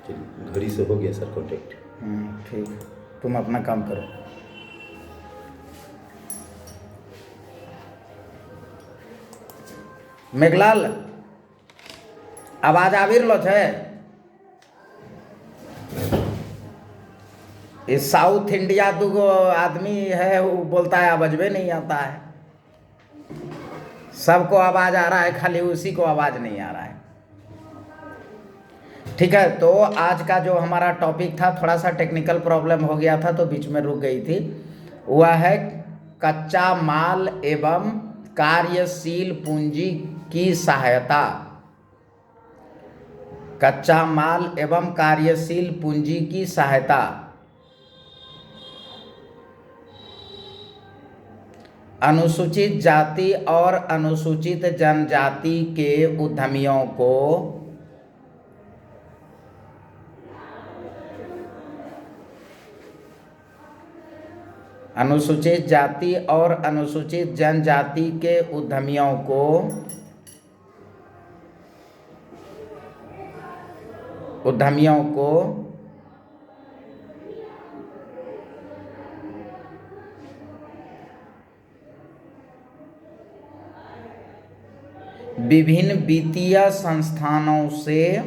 चलिए, घड़ी से हो गया सर कॉन्टेक्ट। ठीक, तुम अपना काम करो। मेघलाल, आवाज आविर लो छे? इस साउथ इंडिया दूगो आदमी है, वो बोलता है आवाजबे नहीं आता है। सबको आवाज आ रहा है, खाली उसी को आवाज नहीं आ रहा है। ठीक है, तो आज का जो हमारा टॉपिक था, थोड़ा सा टेक्निकल प्रॉब्लम हो गया था तो बीच में रुक गई थी। वह है कच्चा माल एवं कार्यशील पूंजी की सहायता। कच्चा माल एवं कार्यशील पूंजी की सहायता। अनुसूचित जाति और अनुसूचित जनजाति के उद्यमियों को अनुसूचित जाति और अनुसूचित जनजाति के उद्यमियों को विभिन्न वित्तीय संस्थानों से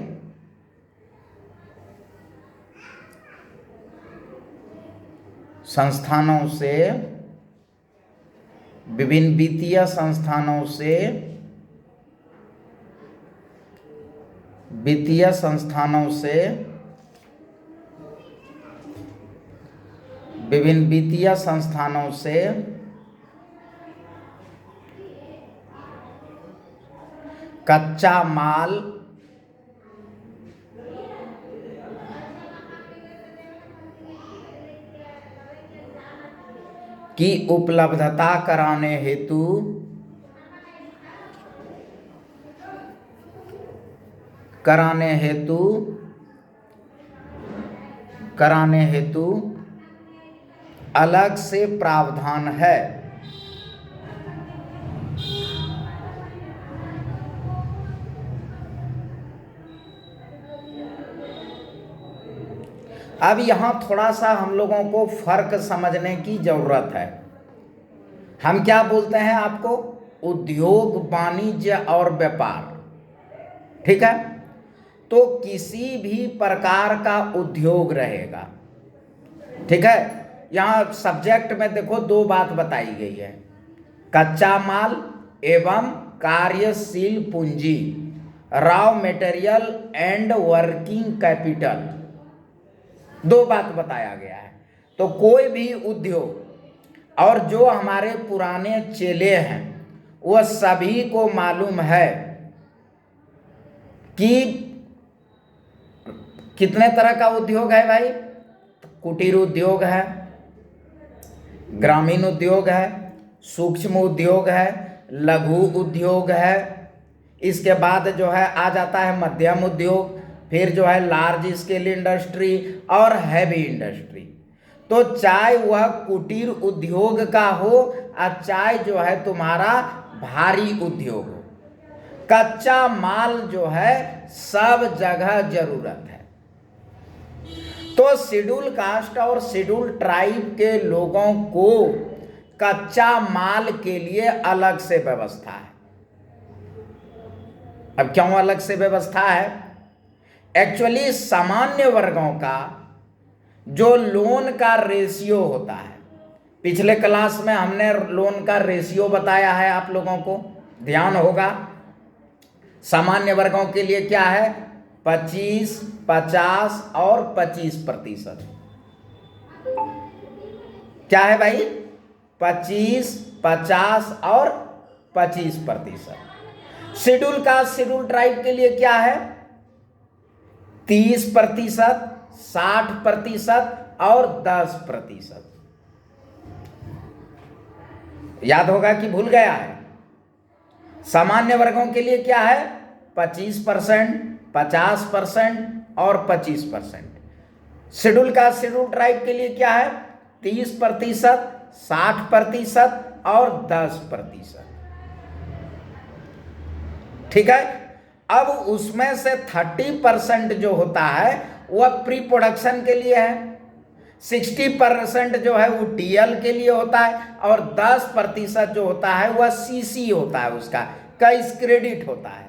विभिन्न वित्तीय संस्थानों से कच्चा माल की उपलब्धता कराने हेतु अलग से प्रावधान है। अब यहाँ थोड़ा सा हम लोगों को फर्क समझने की जरूरत है। हम क्या बोलते हैं आपको? उद्योग, वाणिज्य और व्यापार। ठीक है, तो किसी भी प्रकार का उद्योग रहेगा। ठीक है, यहाँ सब्जेक्ट में देखो दो बात बताई गई है, कच्चा माल एवं कार्यशील पूंजी, raw material and working capital, दो बात बताया गया है। तो कोई भी उद्योग, और जो हमारे पुराने चेले हैं वह सभी को मालूम है कि कितने तरह का उद्योग है भाई। कुटीर उद्योग है, ग्रामीण उद्योग है, सूक्ष्म उद्योग है, लघु उद्योग है, इसके बाद जो है आ जाता है मध्यम उद्योग, फिर जो है लार्ज स्केल इंडस्ट्री और हैवी इंडस्ट्री। तो चाहे वह कुटीर उद्योग का हो और चाहे जो है तुम्हारा भारी उद्योग हो, कच्चा माल जो है सब जगह जरूरत है। तो शेड्यूल कास्ट और शेड्यूल ट्राइब के लोगों को कच्चा माल के लिए अलग से व्यवस्था है। अब क्यों अलग से व्यवस्था है? एक्चुअली सामान्य वर्गों का जो लोन का रेशियो होता है, पिछले क्लास में हमने लोन का रेशियो बताया है, आप लोगों को ध्यान होगा। सामान्य वर्गों के लिए क्या है? 25, 50 और 25%। क्या है भाई? 25, 50 और 25%। शेड्यूल कास्ट, शेड्यूल ट्राइब के लिए क्या है? 30%, 60% और 10%। याद होगा कि भूल गया है? सामान्य वर्गों के लिए क्या है? 25%, 50% और 25%। शेड्यूल कास्ट, शेड्यूल ट्राइब के लिए क्या है? 30%, 60% और 10%। ठीक है, अब उसमें से 30% जो होता है वह प्री प्रोडक्शन के लिए है, 60% जो है वो टीएल के लिए होता है, और 10% जो होता है वह सीसी होता है, उसका कैश क्रेडिट होता है,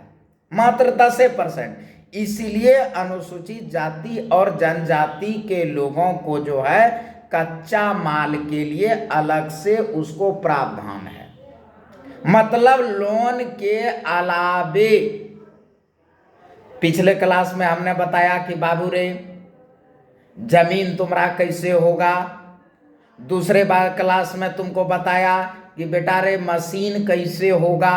मात्र 10%। इसीलिए अनुसूचित जाति और जनजाति के लोगों को जो है कच्चा माल के लिए अलग से उसको प्रावधान है। मतलब लोन के अलावे पिछले क्लास में हमने बताया कि बाबू रे जमीन तुम्हारा कैसे होगा, दूसरे बार क्लास में तुमको बताया कि बेटा रे मशीन कैसे होगा,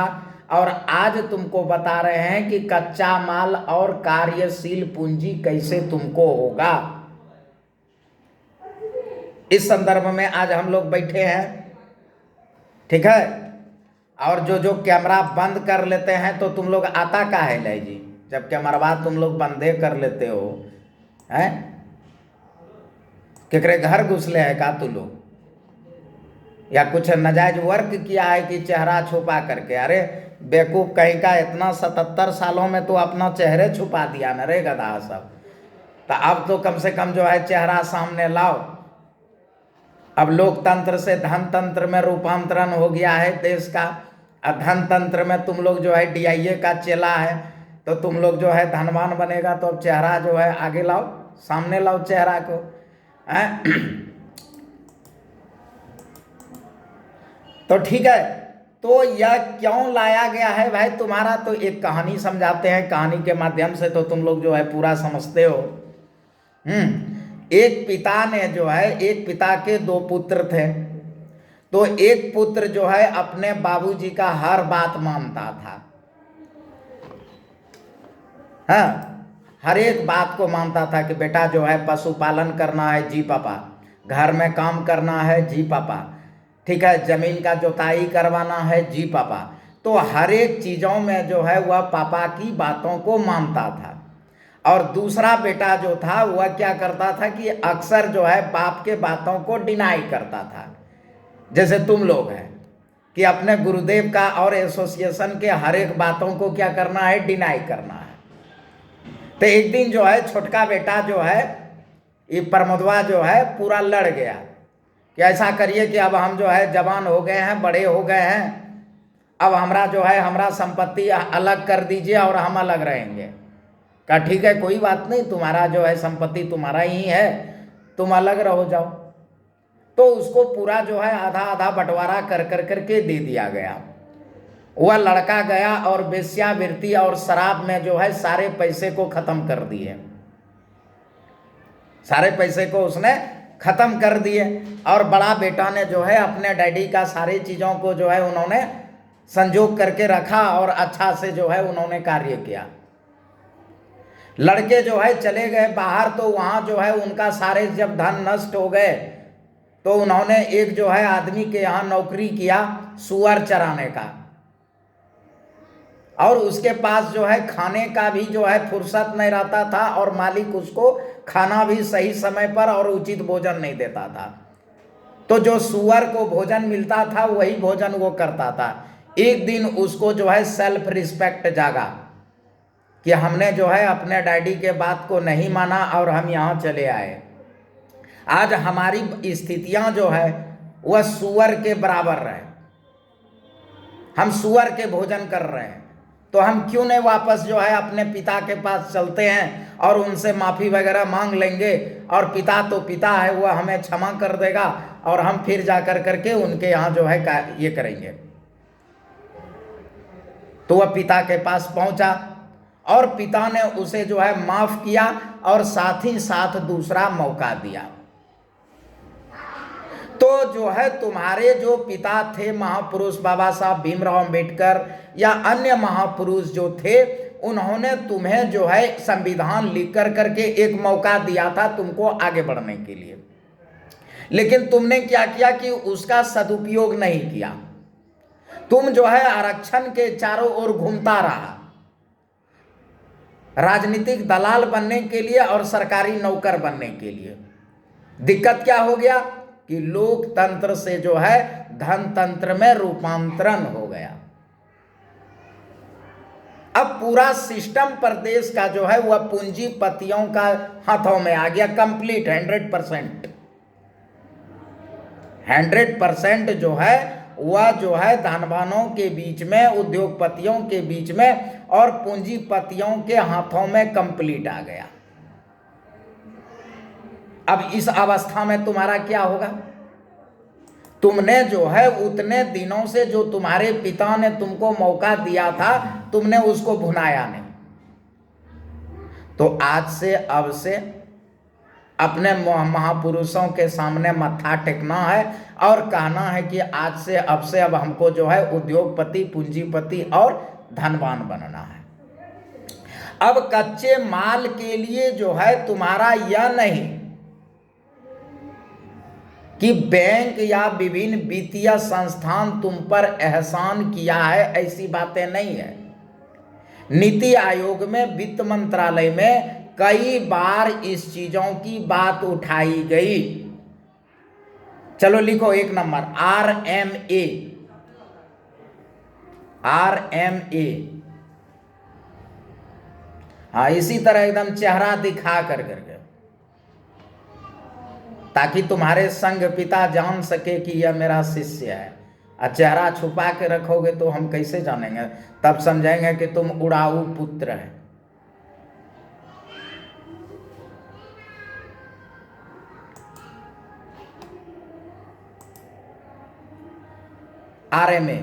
और आज तुमको बता रहे हैं कि कच्चा माल और कार्यशील पूंजी कैसे तुमको होगा। इस संदर्भ में आज हम लोग बैठे हैं, ठीक है। और जो कैमरा बंद कर लेते हैं तो तुम लोग आता का है ले जी, जब कैमरा तुम लोग बंदे कर लेते हो हैं, केकरे घर घुसले है का तू लोग, या कुछ नाजायज वर्क किया है कि चेहरा छुपा करके? अरे बेवकूफ कहीं का, इतना 77 सालों में तो अपना चेहरे छुपा दिया न रे गधा सब। तो अब तो कम से कम जो है चेहरा सामने लाओ। अब लोकतंत्र से धनतंत्र में रूपांतरण हो गया है देश का। धनतंत्र में तुम लोग जो है डीआईए का चेला है, तो तुम लोग जो है धनवान बनेगा, तो अब चेहरा जो है आगे लाओ, सामने लाओ चेहरा को। तो ठीक है, तो यह क्यों लाया गया है भाई तुम्हारा? तो एक कहानी समझाते हैं, कहानी के माध्यम से तो तुम लोग जो है पूरा समझते हो। एक पिता ने जो है, एक पिता के 2 पुत्र थे, तो एक पुत्र जो है अपने बाबूजी का हर बात मानता था। हाँ, हर एक बात को मानता था कि बेटा जो है पशुपालन करना है, जी पापा, घर में काम करना है, जी पापा, ठीक है, जमीन का जोताई करवाना है, जी पापा। तो हर एक चीज़ों में जो है वह पापा की बातों को मानता था। और दूसरा बेटा जो था वह क्या करता था कि अक्सर जो है बाप के बातों को डिनाई करता था। जैसे तुम लोग हैं कि अपने गुरुदेव का और एसोसिएशन के हर एक बातों को क्या करना है, डिनाई करना है। तो एक दिन जो है छोटका बेटा जो है, ये प्रमोदवा जो है पूरा लड़ गया कि ऐसा करिए कि अब हम जो है जवान हो गए हैं, बड़े हो गए हैं, अब हमरा जो है हमरा संपत्ति अलग कर दीजिए और हम अलग रहेंगे। कहा ठीक है, कोई बात नहीं, तुम्हारा जो है संपत्ति तुम्हारा ही है, तुम अलग रहो जाओ। तो उसको पूरा जो है आधा आधा बंटवारा कर कर करके दे दिया गया। वह लड़का गया और वेश्यावृत्ति और शराब में जो है सारे पैसे को खत्म कर दिए, सारे पैसे को उसने खत्म कर दिए। और बड़ा बेटा ने जो है अपने डैडी का सारी चीज़ों को जो है उन्होंने संजोग करके रखा और अच्छा से जो है उन्होंने कार्य किया। लड़के जो है चले गए बाहर, तो वहाँ जो है उनका सारे जब धन नष्ट हो गए, तो उन्होंने एक जो है आदमी के यहाँ नौकरी किया सुअर चराने का, और उसके पास जो है खाने का भी जो है फुर्सत नहीं रहता था, और मालिक उसको खाना भी सही समय पर और उचित भोजन नहीं देता था। तो जो सुअर को भोजन मिलता था वही भोजन वो करता था। एक दिन उसको जो है सेल्फ रिस्पेक्ट जागा कि हमने जो है अपने डैडी के बात को नहीं माना और हम यहाँ चले आए। आज हमारी स्थितियां जो है वह सुअर के बराबर रहे, हम सुअर के भोजन कर रहे हैं, तो हम क्यों नहीं वापस जो है अपने पिता के पास चलते हैं और उनसे माफ़ी वगैरह मांग लेंगे, और पिता तो पिता है, वह हमें क्षमा कर देगा, और हम फिर जा कर करके उनके यहाँ जो है ये करेंगे। तो वह पिता के पास पहुंचा और पिता ने उसे जो है माफ किया और साथ ही साथ दूसरा मौका दिया। तो जो है तुम्हारे जो पिता थे महापुरुष बाबा साहब भीमराव अंबेडकर या अन्य महापुरुष जो थे, उन्होंने तुम्हें जो है संविधान लिख कर करके एक मौका दिया था तुमको आगे बढ़ने के लिए, लेकिन तुमने क्या किया कि उसका सदुपयोग नहीं किया। तुम जो है आरक्षण के चारों ओर घूमता रहा, राजनीतिक दलाल बनने के लिए और सरकारी नौकर बनने के लिए। दिक्कत क्या हो गया कि लोकतंत्र से जो है धनतंत्र में रूपांतरण हो गया। अब पूरा सिस्टम प्रदेश का जो है वह पूंजीपतियों का हाथों में आ गया कंप्लीट 100%। 100% जो है वह जो है धनवानों के बीच में, उद्योगपतियों के बीच में और पूंजीपतियों के हाथों में कंप्लीट आ गया। अब इस अवस्था में तुम्हारा क्या होगा? तुमने जो है उतने दिनों से जो तुम्हारे पिता ने तुमको मौका दिया था, तुमने उसको भुनाया नहीं। तो आज से अब से अपने महापुरुषों के सामने मत्था टेकना है और कहना है कि आज से अब से अब हमको जो है उद्योगपति, पूंजीपति और धनवान बनना है। अब कच्चे माल के लिए जो है तुम्हारा यह नहीं कि बैंक या विभिन्न वित्तीय संस्थान तुम पर एहसान किया है, ऐसी बातें नहीं है। नीति आयोग में, वित्त मंत्रालय में कई बार इस चीजों की बात उठाई गई। चलो लिखो 1 नंबर RMA। RMA, हाँ, इसी तरह एकदम चेहरा दिखा करके, ताकि तुम्हारे संग पिता जान सके कि यह मेरा शिष्य है। और चेहरा छुपा के रखोगे तो हम कैसे जानेंगे? तब समझेंगे कि तुम उड़ाऊ पुत्र है। RMA,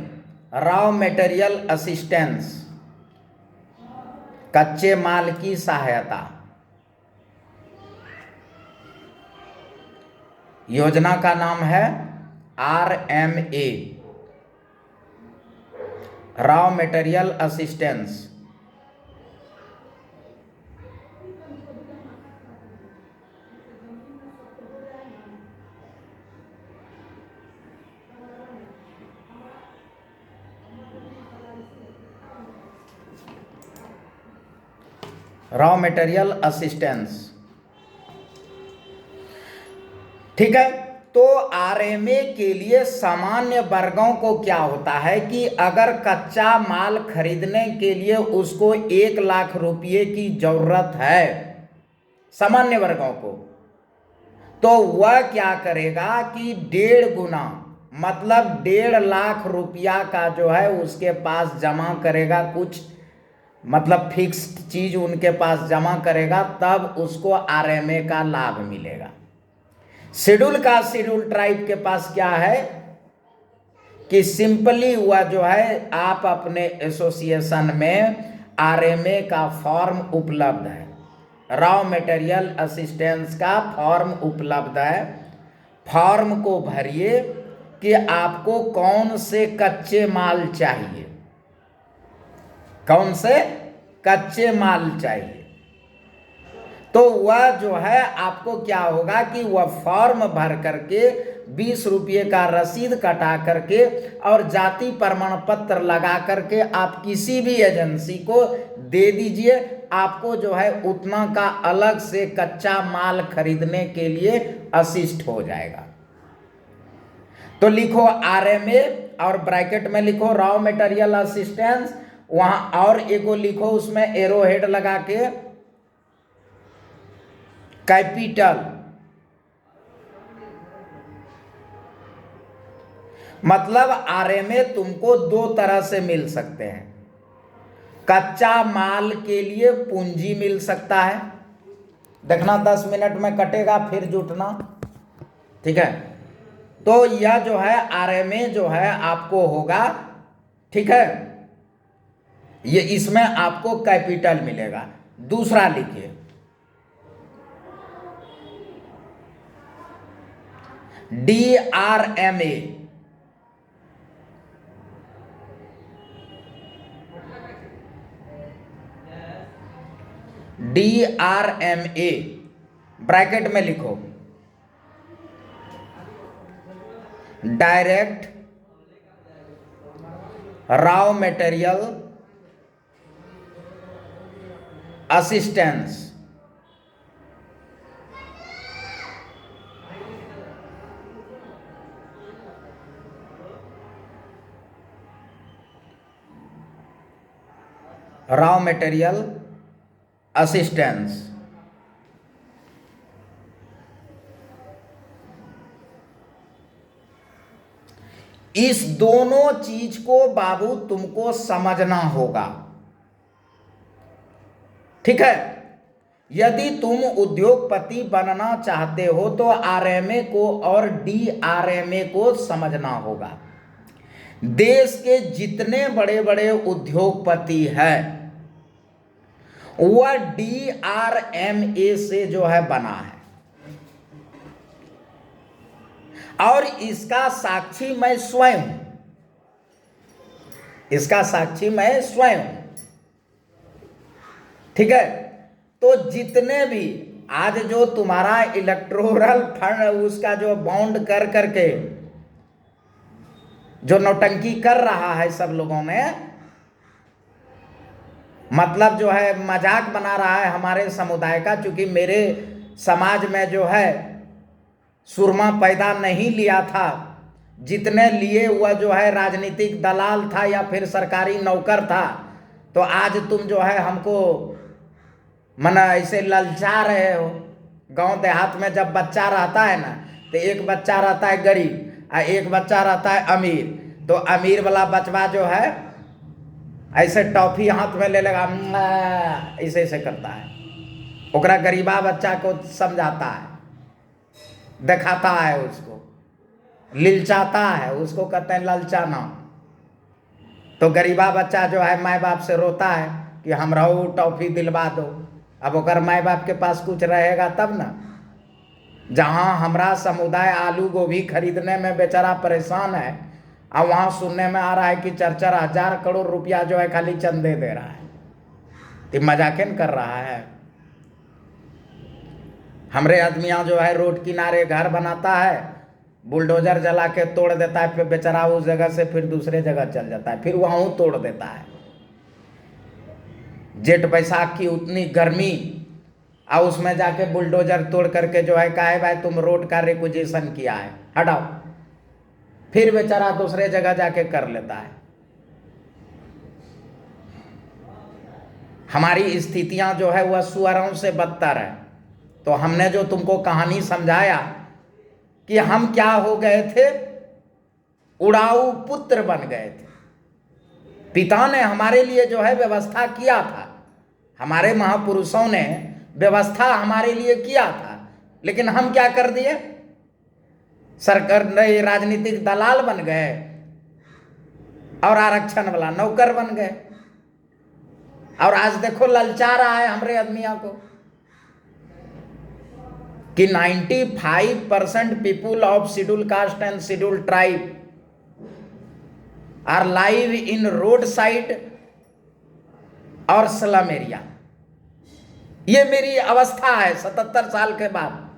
रॉ मटेरियल असिस्टेंस, कच्चे माल की सहायता। योजना का नाम है RMA, raw material assistance. Raw material assistance, ठीक है। तो RMA के लिए सामान्य वर्गों को क्या होता है कि अगर कच्चा माल खरीदने के लिए उसको 1 लाख रुपये की जरूरत है, सामान्य वर्गों को, तो वह क्या करेगा कि 1.5 गुना, मतलब 1.5 लाख रुपया का जो है उसके पास जमा करेगा, कुछ मतलब फिक्स्ड चीज उनके पास जमा करेगा, तब उसको RMA का लाभ मिलेगा। शेड्यूल ट्राइब के पास क्या है कि सिंपली हुआ जो है आप अपने एसोसिएशन में RMA का फॉर्म उपलब्ध है, रॉ मटेरियल असिस्टेंस का फॉर्म उपलब्ध है। फॉर्म को भरिए कि आपको कौन से कच्चे माल चाहिए, कौन से कच्चे माल चाहिए। तो वह जो है आपको क्या होगा कि वह फॉर्म भर करके 20 रुपये का रसीद कटा करके और जाति प्रमाण पत्र लगा करके आप किसी भी एजेंसी को दे दीजिए, आपको जो है उतना का अलग से कच्चा माल खरीदने के लिए असिस्ट हो जाएगा। तो लिखो RMA और ब्रैकेट में लिखो रॉ मटेरियल असिस्टेंस, वहां और एगो लिखो उसमें एरो हेड लगा के कैपिटल, मतलब RMA तुमको 2 तरह से मिल सकते हैं। कच्चा माल के लिए पूंजी मिल सकता है, देखना 10 मिनट में कटेगा फिर जुटना, ठीक है। तो यह जो है RMA जो है आपको होगा, ठीक है, ये इसमें आपको कैपिटल मिलेगा। दूसरा लिखिए DRMA, DRMA ब्रैकेट में लिखो direct raw material assistance. Raw material assistance. इस दोनों चीज को बाबू तुमको समझना होगा, ठीक है। यदि तुम उद्योगपति बनना चाहते हो तो आरएमए को और डीआरएमए को समझना होगा। देश के जितने बड़े बड़े उद्योगपति हैं वह डीआरएमए से जो है बना है, और इसका साक्षी मैं स्वयं हूं, इसका साक्षी मैं स्वयं हूं, ठीक है। तो जितने भी आज जो तुम्हारा इलेक्टोरल फंड उसका जो बाउंड कर करके जो नौटंकी कर रहा है सब लोगों में, मतलब जो है मजाक बना रहा है हमारे समुदाय का, क्योंकि मेरे समाज में जो है सुरमा पैदा नहीं लिया था, जितने लिए हुआ जो है राजनीतिक दलाल था या फिर सरकारी नौकर था। तो आज तुम जो है हमको मना ऐसे ललचा रहे हो। गांव देहात में जब बच्चा रहता है ना, तो एक बच्चा रहता है गरीब और एक बच्चा रहता है अमीर। तो अमीर वाला बचवा जो है ऐसे टॉफी हाथ में ले लेगा, ऐसे ऐसे करता है, ओकरा गरीबा बच्चा को समझाता है, दिखाता है, उसको लिलचाता है, उसको कहते हैं ललचाना। तो गरीबा बच्चा जो है माँ बाप से रोता है कि हमरा वो टॉफी दिलवा दो। अब ओकर माँ बाप के पास कुछ रहेगा तब ना। जहाँ हमरा समुदाय आलू गोभी खरीदने में बेचारा परेशान है, और वहाँ सुनने में आ रहा है कि 4-4 हजार करोड़ रुपया जो है खाली चंदे दे रहा है, तो मजाकिन कर रहा है। हमरे आदमियाँ जो है रोड किनारे घर बनाता है, बुलडोजर जला के तोड़ देता है, फिर बेचारा उस जगह से फिर दूसरे जगह चल जाता है, फिर वहाँ तोड़ देता है। जेठ बैसाख की उतनी गर्मी, और उसमें जाके बुलडोजर तोड़ करके जो है कहे भाई तुम रोड का रिक्विजिशन किया है, हटाओ, फिर बेचारा दूसरे जगह जाके कर लेता है। हमारी स्थितियां जो है वह सुअरों से बदतर है। तो हमने जो तुमको कहानी समझाया कि हम क्या हो गए थे, उड़ाऊ पुत्र बन गए थे। पिता ने हमारे लिए जो है व्यवस्था किया था, हमारे महापुरुषों ने व्यवस्था हमारे लिए किया था, लेकिन हम क्या कर दिए, सरकार नए राजनीतिक दलाल बन गए और आरक्षण वाला नौकर बन गए। और आज देखो ललचा रहा है हमारे आदमियों को कि 95% people of schedule caste and schedule tribe are live in road side और स्लम एरिया। ये मेरी अवस्था है 77 साल के बाद।